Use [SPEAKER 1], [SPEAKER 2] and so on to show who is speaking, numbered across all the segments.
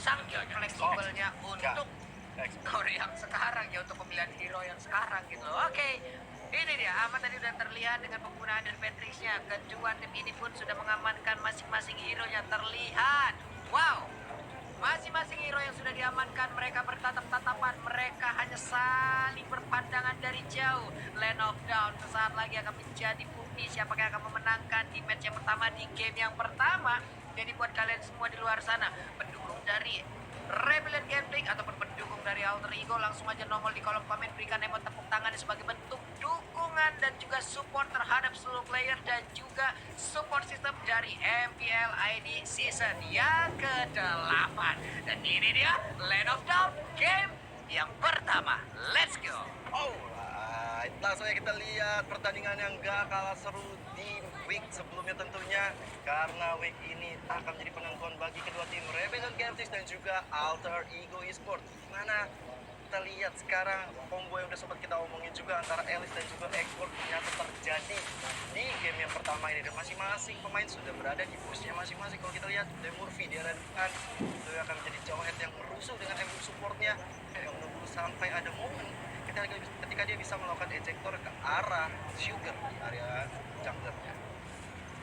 [SPEAKER 1] saking fleksibelnya untuk
[SPEAKER 2] Expert.
[SPEAKER 1] Korea yang sekarang ya, untuk pemilihan hero yang sekarang gitu loh. Oke, ini dia Ahmad tadi udah terlihat dengan penggunaan advantage-nya. Kedua tim ini pun sudah mengamankan masing-masing hero-nya terlihat. Wow, masing-masing hero yang sudah diamankan, mereka bertatap-tatapan, mereka hanya saling berpandangan dari jauh. Land of Dawn sesaat lagi akan menjadi bukti siapa yang akan memenangkan di match yang pertama, di game yang pertama. Jadi buat kalian semua di luar sana, pendukung dari Rebellion Gambling ataupun pendukung dari Alter Ego, langsung aja nongol di kolom komen, berikan emot tepuk tangan sebagai bentuk dukungan dan juga support terhadap seluruh player dan juga support sistem dari MPL ID season yang ke-8. Dan ini dia Land of Dawn game yang pertama. Let's go.
[SPEAKER 2] Alright, langsung aja kita lihat pertandingan yang gak kalah seru di week sebelumnya tentunya. Karena week ini akan menjadi penentuan bagi kedua tim Rebellion Games dan juga Alter Ego Esports. Dimana kita lihat sekarang combo yang udah sempat kita omongin juga antara Elis dan juga Export ternyata terjadi di game yang pertama ini. Dan masing-masing pemain sudah berada di posisinya masing-masing. Kalau kita lihat The Murphy di area depan itu akan menjadi Jawhead yang merusuh dengan MU supportnya yang menunggu sampai ada momen ketika dia bisa melakukan ejector ke arah Sugar di area junglernya.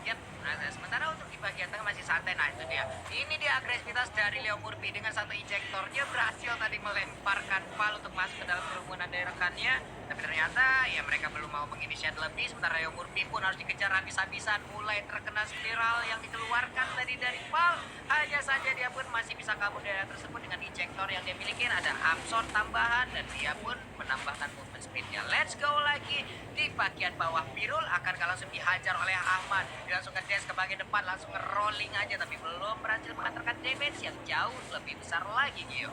[SPEAKER 1] Yap, nah sementara untuk di bagian tengah masih santai. Nah itu dia, ini dia agresivitas dari Leo Murphy dengan satu ejector. Dia berhasil tadi melemparkan Val untuk masuk ke dalam kerumunan dari rekannya, tapi ternyata ya mereka belum mau menginisiat lebih. Sementara Leo Murphy pun harus dikejar habis-habisan, mulai terkena spiral yang dikeluarkan tadi dari Val. Hanya saja dia pun masih bisa kabur dari area tersebut dengan ejector yang dia miliki. Ada Hamson tambahan dan dia pun menambahkan movement speednya. Let's go lagi di bagian bawah. Birul akan langsung dihajar oleh Ahmad. Dia langsung ke dash ke bagian depan, langsung nge-rolling aja, tapi belum berhasil mengantarkan damage yang jauh lebih besar lagi, Gio.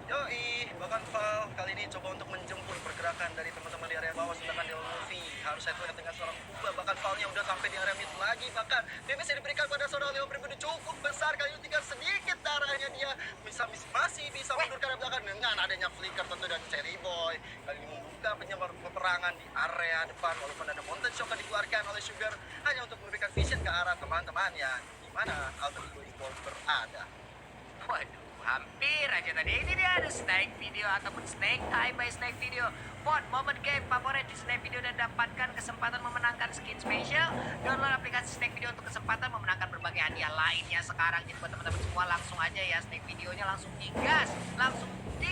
[SPEAKER 2] Yoi, bahkan Val kali ini coba untuk menjemput pergerakan dari teman-teman di area bawah, sedangkan Leo Murphy harus satu dengan seorang Kuba. Bahkan Valnya udah sampai di area mid lagi, bahkan damage yang diberikan pada saudara Leo Murphy udah cukup besar. Kali ini tinggal sedikit darahnya, dia masih bisa mundur ke arah belakang dengan adanya flicker tentu dan Cherry Boy. Kali ini membuka peperangan di area depan, walaupun ada Mountain Shock yang dikeluarkan oleh Sugar hanya untuk memberikan vision ke arah teman-temannya di mana Alter Ego Esports berada.
[SPEAKER 1] Waduh, hampir aja tadi. Ini dia ada Snake Video ataupun Snake Time by Snake Video. Mod momen game favorit di Snake Video dan dapatkan kesempatan memenangkan skin spesial. Download aplikasi Snake Video untuk kesempatan memenangkan berbagai hadiah lainnya sekarang. Jadi buat teman-teman semua langsung aja ya, Snake Videonya langsung digas, langsung di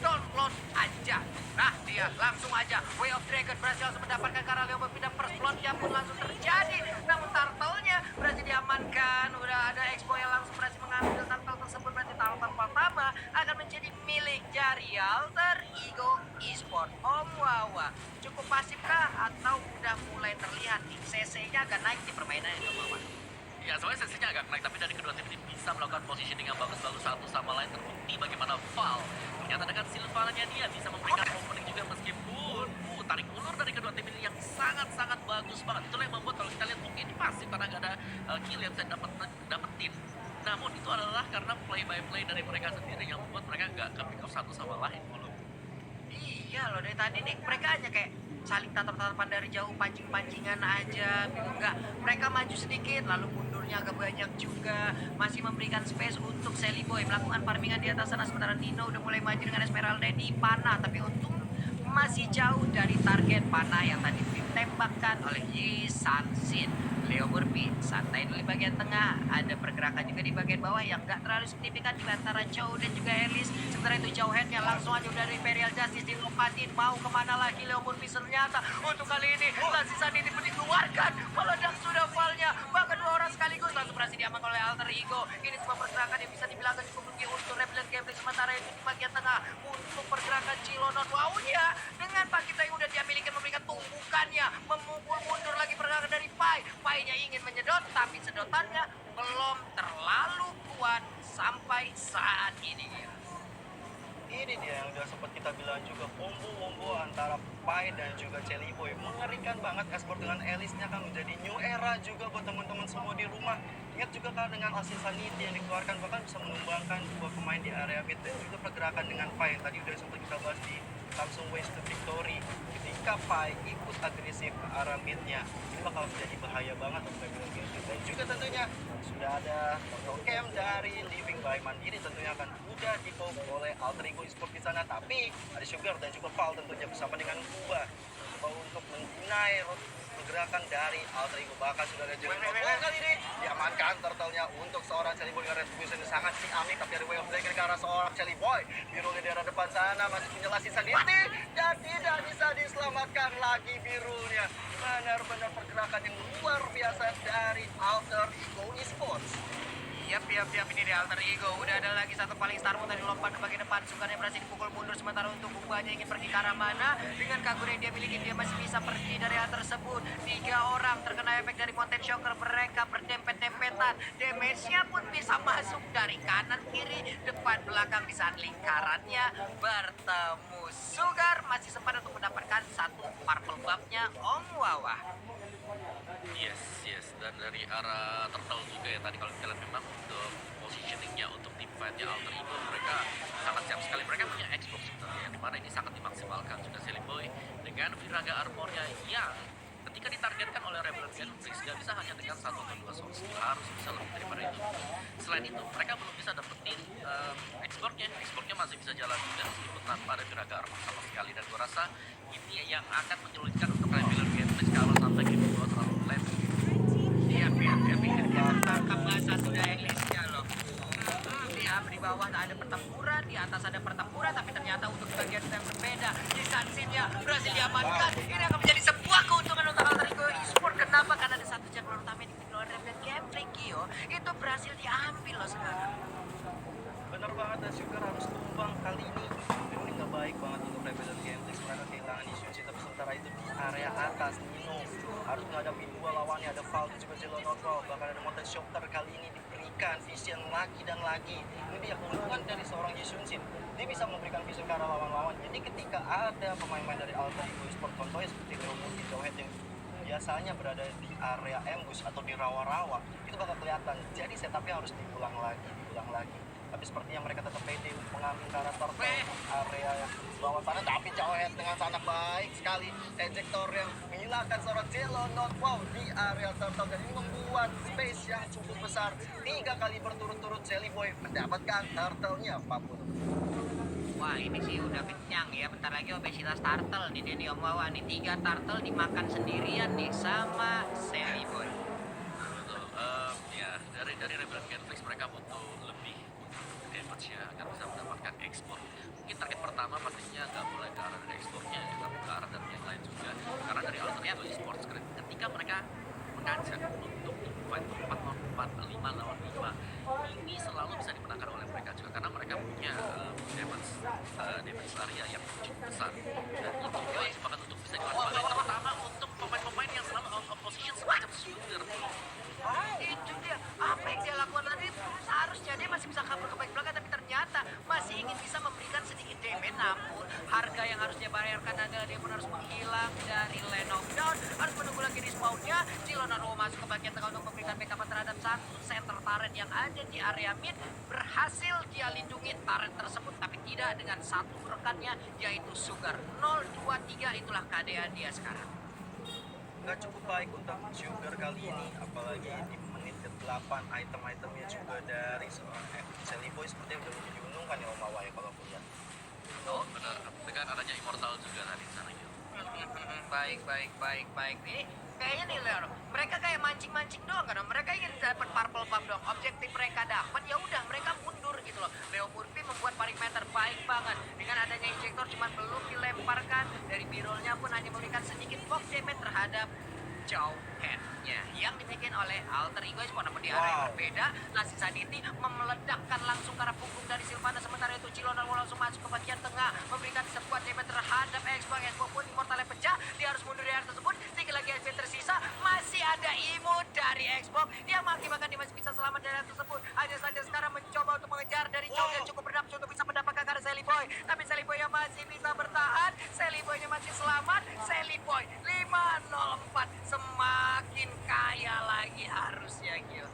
[SPEAKER 1] download aja. Nah dia langsung aja Way of Dragon berhasil langsung mendapatkan karena Leo Murphy dan first blood-nya pun langsung terjadi. Namun turtle-nya berhasil diamankan. Udah ada Expo yang langsung berhasil mengambil turtle tersebut. Berarti turtle pertama akan menjadi milik dari Alter Ego Esports. Om Wawa, cukup pasif kah atau udah mulai terlihat nih CC-nya agak naik di permainan itu, Wawa?
[SPEAKER 3] Ya, soalnya sensasinya agak naik, tapi dari kedua tim ini bisa melakukan positioning yang bagus-bagus satu sama lain. Terbukti bagaimana Val ternyata dengan silvernya dia bisa memberikan opening juga meskipun tarik ulur dari kedua tim ini yang sangat-sangat bagus banget. Itulah yang membuat kalau kita lihat mungkin ini pasif karena nggak ada kill yang bisa dapetin. Namun itu adalah karena play by play dari mereka sendiri yang membuat mereka nggak ke pick off satu sama lain.
[SPEAKER 1] Iya loh, dari tadi nih mereka hanya kayak saling tatap-tatapan dari jauh, pancing-pancingan aja gitu. Enggak, mereka maju sedikit lalu mundurnya agak banyak juga, masih memberikan space untuk Sally Boy melakukan farmingan di atas sana. Sementara Nino udah mulai maju dengan Esmeralda di panah, tapi untung masih jauh dari target panah yang tadi ditembakkan oleh Yi Sansin. Leo Murphy santai di bagian tengah, ada pergerakan juga di bagian bawah yang gak terlalu signifikan di antara Chow dan juga Elis. Sementara itu Jawheadnya langsung aja dari Imperial Justice dilompatin, mau kemana lagi Leo Murphy ternyata untuk kali ini Lazi Sanity pun dikeluarkan, meledak sudah Valnya, bahkan dua orang sekaligus langsung berhasil diamankan oleh Alter Ego. Ini semua pergerakan yang bisa dibilang cukup rugi untuk Rebellion Gameplay. Sementara itu di bagian tengah untuk pergerakan Cilonon, wownya dengan Pakita yang udah dia miliki memberikan tumbukannya, memukul mundur lagi pergerakan dari Pai-nya ingin menyedot, tapi sedotannya belum terlalu kuat sampai saat ini.
[SPEAKER 2] Ini dia yang udah sempat kita bilang juga, combo antara Pai dan juga Cherry Boy mengerikan banget. Esport dengan Elisnya kan menjadi new era juga buat teman-teman semua di rumah. Ingat juga kan dengan Asis Sanity yang dikeluarkan bahkan bisa menumbangkan dua pemain di area mid dan juga pergerakan dengan Pai yang tadi udah sempat kita bahas di langsung waste to victory. Ketika Pai ikut agresif ke arah midnya, ini bakal menjadi bahaya banget untuk Rebellion Gaming. Dan juga tentunya sudah ada Turtle Camp dari Living by Mandiri tentunya akan udah di-poke oleh Alter Ego Esports di sana. Tapi ada Sugar dan juga Val tentunya bersama dengan Kuba coba untuk mendinai pergerakan dari Alter Ego. Bahkan sudah ada Jelly kali ini diamankan turtle-nya untuk seorang Shelly Boy dengan retribution yang sangat ciamik, tapi ada way of breaker ke arah seorang Shelly Boy. Biru di daerah depan sana masih punya sisa Dinti dan tidak bisa diselamatkan lagi birunya. Benar-benar pergerakan yang luar biasa dari Alter Ego Esports.
[SPEAKER 1] Yap, ini di Alter Ego. Udah ada lagi satu paling star tadi lompat ke bagian depan. Sukarnya berhasil dipukul mundur sementara untuk Kubu aja ingin pergi ke arah mana. Dengan Kagure yang dia miliki, dia masih bisa pergi dari hal tersebut. 3 orang terkena efek dari Mountain Shocker. Mereka berdempet-dempetan. Damage-nya pun bisa masuk dari kanan, kiri, depan, belakang di saat lingkarannya bertemu. Sugar masih sempat untuk mendapatkan satu purple buff-nya Om Wawa.
[SPEAKER 3] Yes, dan dari arah Turtle juga ya tadi kalau kita lihat memang untuk positioningnya untuk tim fightnya Alter Ego mereka sangat siap sekali. Mereka punya Xbox sebenarnya yang dimana ini sangat dimaksimalkan. Juga Shelly Boy dengan Viraga Armornya yang ketika ditargetkan oleh Rebellion Gentrix gak bisa hanya dengan 1 atau 2 soul skill, harus bisa lebih daripada itu. Selain itu mereka belum bisa dapetin exportnya masih bisa jalan juga meskipun tanpa ada Viraga Armor sama sekali. Dan gue rasa ini yang akan menyulitkan untuk Rebellion Gentrix kalau sampai game 2 terlalu late.
[SPEAKER 1] Siap, ini tertangkap bahasa sudah Englishnya loh. Di bawah ada pertempuran, di atas ada pertempuran, tapi ternyata untuk bagian yang berbeda. Di Sansinnya berhasil diamankan. Ini akan menjadi sebuah keuntungan untuk Alter Ego Esports. Kenapa? Karena ada satu jadwal utama yang dimiliki oleh Rebellion Gaming, Gio. Itu berhasil diambil loh sekarang.
[SPEAKER 2] Bener banget, dan Sugar harus tumbang kali ini. Ini nggak baik banget untuk Rebellion Gaming. Mereka kehilangan Isuchi, tapi sementara itu di area atas Nino harus menghadapi 2 lawannya, ada Val dan juga Jello Notro. Bahkan ada Mountain Shocker kali ini diberikan vision lagi dan lagi. Ini dia keuntungan dari seorang Yisunshin. Dia bisa memberikan vision ke arah lawan-lawan. Jadi ketika ada pemain-pemain dari Alter Ego Esports contohnya seperti Leomuti Jauhead yang biasanya berada di area ambush atau di rawa-rawa, itu bakal kelihatan. Jadi setupnya harus diulang lagi. Tapi sepertinya mereka tetap pede untuk mengambil karakter area yang bawah sana. Tapi Jauhead dengan sangat baik sekali ejector yang menghilangkan seorang Jello Not Wow di area turtle. Dan ini membuat space yang cukup besar. 3 kali berturut-turut Shelly Boy mendapatkan turtle-nya, Papun.
[SPEAKER 1] Wah, ini sih udah kenyang ya. Bentar lagi obesitas turtle nih Denny Om Wawa. Nih 3 turtle dimakan sendirian nih sama Shelly Boy.
[SPEAKER 3] Betul, ya dari Rebellion Gentrix mereka butuh lebih damage ya agar bisa mendapatkan ekspor. Mungkin target pertama pastinya nggak boleh ke arah dari ekspornya ya, tapi ke arah dari yang lain juga. Karena dari Alter Ego Esports ketika mereka mengajak untuk fight 4 lawan 4, 5 lawan 5, ini selalu bisa dimenangkan oleh mereka juga karena mereka punya damage area yang cukup besar. Dan itu wajib banget untuk bisa dimanfaatkan, terutama untuk pemain-pemain yang selalu out of position semacam Sugar.
[SPEAKER 1] Itu dia, apa yang dia lakukan tadi seharusnya dia masih bisa kabur ke back belakang, tapi ternyata masih ingin bisa memberikan sedikit damage. Namun harga yang harus dia bayarkan adalah dia pun harus menghilang dari lane of down, harus menunggu lagi respawnnya. Cilonaro masuk ke bagian tengah untuk memberikan backup terhadap satu center turret yang ada di area mid. Berhasil dia lindungi turret tersebut, tapi tidak dengan satu rekannya yaitu Sugar. 0-2-3 itulah keadaan dia sekarang.
[SPEAKER 2] Nggak cukup baik untuk Sugar kali ini, apalagi di menit ke-8 item-itemnya juga dari seorang Shelly Boy seperti udah menjadi unungkan ya Om Wawa ya kalau aku lihat.
[SPEAKER 3] Oh benar, dengan adanya Immortal juga tadi di sana gitu.
[SPEAKER 1] Baik. Ini kayaknya nih Leo, mereka kayak mancing-mancing doang kan. Mereka ingin dapat purple buff dong. Objektif mereka dapat, ya udah mereka mundur gitu loh. Leo Murphy membuat parameter baik banget. Dengan adanya injektor cuman belum dilemparkan. Dari birolnya pun hanya memberikan sedikit box damage terhadap Jauhead-nya yang dibikin oleh Alter Ego Esports. Namun di area yang berbeda, Lassie Sanity memeledakkan langsung ke arah punggung dari Sylvana. Sementara itu Cilonar langsung masuk ke bagian tengah, memberikan sebuah damage terhadap Xbox. Xbox pun immortalnya pecah, dia harus mundur dari area tersebut. 3 lagi HP tersisa, masih ada imut dari Xbox yang mengakibatkan dia masih bisa selamat dari area tersebut. Hanya saja sekarang mencoba untuk mengejar dari jauh yang cukup bernafsu untuk bisa mendapatkan karena Shelly Boy. Tapi Shelly Boy yang masih bisa bertahan, Shelly Boy yang masih selamat. Shelly Boy 504 semakin kaya lagi harusnya Gil.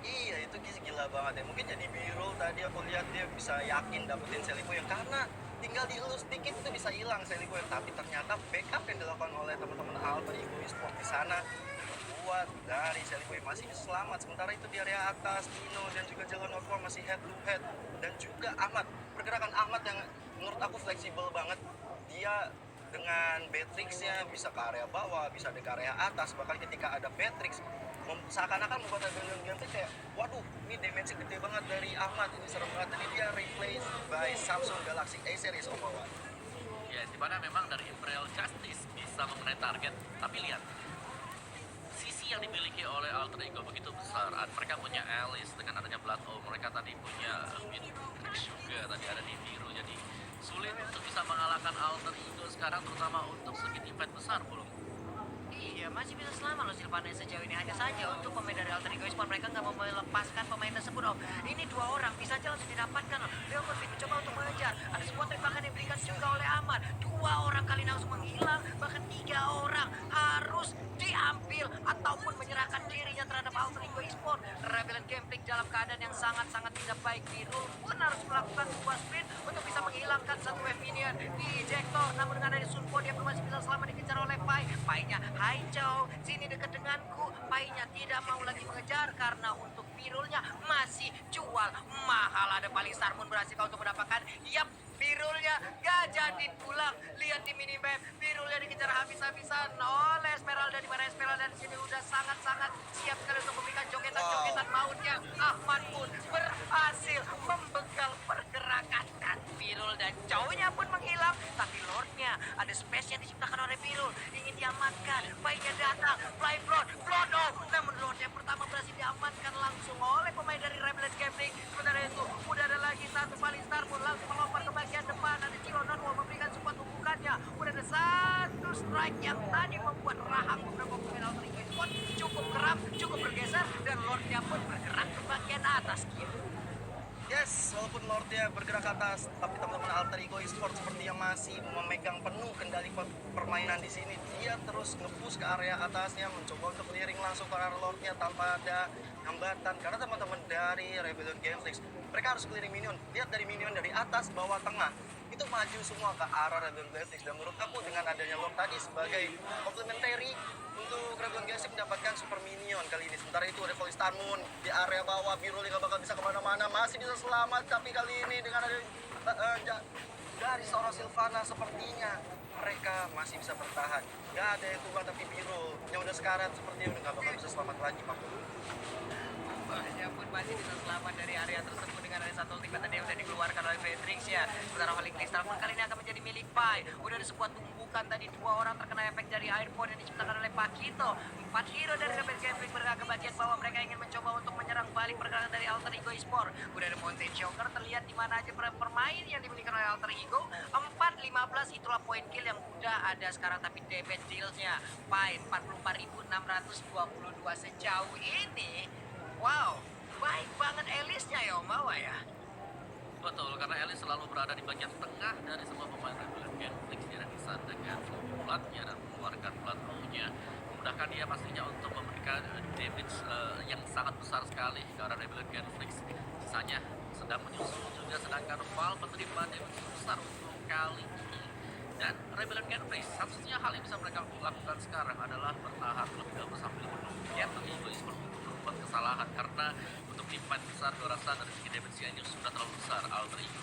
[SPEAKER 2] Iya itu gila banget ya. Mungkin jadi biru tadi aku lihat dia bisa yakin dapetin Shelly Boy yang karena tinggal dielus dikit itu bisa hilang Sally Boy. Tapi ternyata backup yang dilakukan oleh teman-teman Alter Ego Esports di sana buat dari Sally Boy masih bisa selamat. Sementara itu di area atas Dino dan juga Jalan Aqua masih head to head, dan juga Ahmad, pergerakan Ahmad yang menurut aku fleksibel banget. Dia dengan Beatrix-nya bisa ke area bawah, bisa ke area atas, bahkan ketika ada Beatrix seakan-akan membuat Rebellion Gameplay kayak waduh, ini damage gede banget dari Ahmad, ini serem banget. Ini dia replaced by Samsung Galaxy A series overall.
[SPEAKER 3] Ya, dimana memang dari Imperial Justice bisa mengenai target, tapi lihat sisi yang dimiliki oleh Alter Ego begitu besar. Mereka punya Alice dengan adanya Blood Owl, mereka tadi punya Beatrix juga, tadi ada di biru, jadi sulit untuk bisa mengalahkan Alter Ego sekarang, terutama untuk sedikit event besar belum.
[SPEAKER 1] Iya, masih bisa selamat loh Silvana sejauh ini. Hanya saja untuk pemain dari Alter Ego Esports, mereka nggak mau melepaskan pemain tersebut. Oh, ini 2 orang bisa aja langsung didapatkan loh. Leo Murphy mencoba untuk mengejar. Ada sebuah tembakan yang diberikan juga oleh Ahmad. 2 orang kali ini langsung menghilang. Bahkan 3 orang harus diambil ataupun menyerahkan dirinya terhadap Alter Ego Esports. Rebellion Gameplay dalam keadaan yang sangat-sangat tidak baik. Biru pun harus melakukan sebuah sprint untuk bisa menghilangkan satu wave minion di ejector. Namun dengan ada Sunpo, dia pun masih bisa selamat dikejar oleh Pai. Pai-nya, hai Chow, sini dekat denganku. Pai-nya tidak mau lagi mengejar karena untuk Birulnya masih jual mahal. Ada paling Sarmun berhasil untuk mendapatkan. Yap, Birulnya gak jadi pulang. Lihat di minimap, Birulnya dikejar habis-habisan oleh Esmeralda, di mana Esmeralda di sini udah sangat-sangat siap sekali untuk memberikan jogetan-jogetan mautnya. Ahmad pun berhasil membegal pergerakan dan Birul dan Chow-nya pun menghilang. Tapi Lordnya ada space yang diciptakan oleh Birul, ingin diamankan. Baiknya datang, Flying Blood, Blood Off. Namun Lord yang pertama berhasil diamankan langsung oleh pemain dari Rebellion Gameplay. Sementara itu udah ada lagi satu paling Star pun langsung melompat ke bagian depan. Ada Cilonon mau memberikan support tumpukannya. Udah ada satu strike yang tadi membuat rahang beberapa pemain Alter Ego Esports cukup geram, cukup bergeser, dan Lordnya pun bergerak ke bagian atas.
[SPEAKER 2] Yes, walaupun Lordnya bergerak ke atas, tapi teman-teman Alter Ego Esports seperti yang masih memegang penuh kendali permainan di sini. Dia terus nge-push ke area atasnya, mencoba untuk clearing langsung ke arah Lordnya tanpa ada hambatan. Karena teman-teman dari Rebellion Gameplay, mereka harus clearing minion. Lihat dari minion dari atas, bawah, tengah, itu maju semua ke arah Rebellion Gameplay. Dan menurut aku dengan adanya Lord tadi sebagai complementary untuk Rebellion Gameplay mendapatkan super minion kali ini. Sementara itu ada Volley Star Moon di area bawah. Biru nggak bakal bisa kemana-mana, masih bisa selamat. Tapi kali ini dengan ada dari seorang Silvana, sepertinya mereka masih bisa bertahan. Gak ada yang tumbang, tapi Biru yang udah sekarat sepertinya udah nggak bakal bisa selamat lagi, Pak.
[SPEAKER 1] Dia pun masih bisa selamat dari area tersebut dengan ada satu ultimate tadi yang udah dikeluarkan oleh Beatrix ya. Sementara Holy Crystal pun kali ini akan menjadi milik Pai. Udah ada sebuah tumbukan tadi, 2 orang terkena efek dari airborne yang diciptakan oleh Pakito. 4 hero dari Rebellion Gameplay bergerak ke bagian bawah. Mereka ingin mencoba untuk menyerang balik pergerakan dari Alter Ego Esports. Udah ada Mountain Joker terlihat di mana aja permain yang dimiliki oleh Alter Ego. 4-15 itulah poin kill yang udah ada sekarang, tapi damage dealsnya Pai 44.622 sejauh ini. Wow, baik banget Alice-nya ya Om Mawa ya.
[SPEAKER 3] Betul, karena Alice selalu berada di bagian tengah dari semua pemain Rebellion Gameplay. Dia bisa dengan flow blood-nya dan mengeluarkan blood flow-nya, memudahkan dia pastinya untuk memberikan damage yang sangat besar sekali ke arah Rebellion Gameplay. Sisanya sedang menyusul juga, sedangkan Valve menerima damage besar untuk kali ini. Dan Rebellion Gameplay, satu-satunya hal yang bisa mereka lakukan sekarang adalah bertahan terlebih dahulu sambil menunggu Alter Ego Esports membuat kesalahan, karena untuk di fight besar gue rasa dari segi damage ini sudah terlalu besar Alter Ego.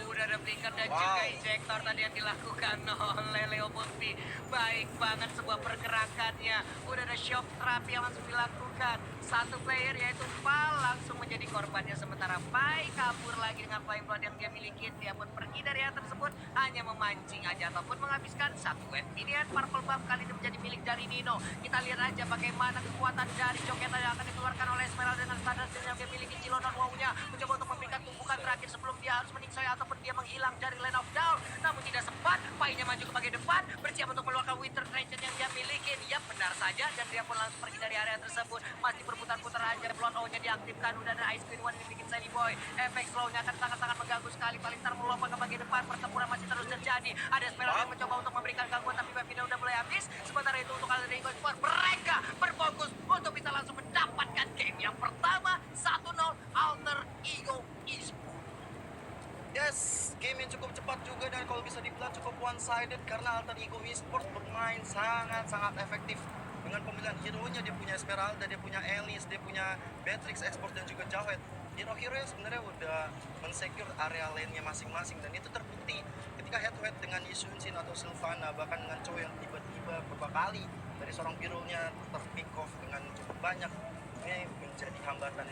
[SPEAKER 1] Udah ada blinker dan juga ejector tadi yang dilakukan oleh Leo Murphy. Baik banget sebuah pergerakannya. Udah ada shock trap yang langsung dilakukan. Satu player yaitu Pal langsung menjadi korbannya, sementara Pai kabur lagi dengan Flying Blood yang dia miliki. Dia pun pergi dari area tersebut hanya memancing aja ataupun menghabiskan satu wave minion. Purple Buff kali ini menjadi milik dari Nino. Kita lihat aja bagaimana kekuatan dari jogetan yang akan dikeluarkan oleh Esmeralda dengan standar yang dia miliki. Cilonon wawunya mencoba untuk memberikan tumpukan terakhir sebelum dia harus meningsoy ataupun dia menghilang dari lane of down. Namun tidak sempat, Pai-nya maju ke bagian depan, bersiap untuk mengeluarkan Winter Trident yang dia miliki. Dia benar saja, dan dia pun langsung pergi dari area tersebut. Masih berputar-putar aja, Blood O-nya diaktifkan. Udah ada Ice Queen One yang bikin Sally Boy. Efek slow-nya akan sangat-sangat mengganggu sekali. Paling Star melompat ke bagian depan, pertempuran masih terus terjadi. Ada Esmeralda yang mencoba untuk memberikan gangguan, tapi weapon-nya udah mulai habis. Sementara itu untuk Alter Ego Esports, mereka berfokus untuk bisa langsung mendapatkan game yang pertama. 1-0 Alter Ego Esports.
[SPEAKER 2] Yes, game yang cukup cepat juga dan kalau bisa dibilang cukup one-sided karena Alter Ego Esports bermain sangat-sangat efektif dengan pemilihan hero-nya. Dia punya Esmeralda, dia punya Alice, dia punya Beatrix Export dan juga Jawed. Hero-hero yang sebenarnya udah mensecure area lane-nya masing-masing dan itu terbukti ketika head-to-head dengan Yusunsin atau Sylvana, bahkan dengan Chou yang tiba-tiba beberapa kali dari seorang hero-nya ter-pick off dengan cukup banyak. Ini menjadi hambatan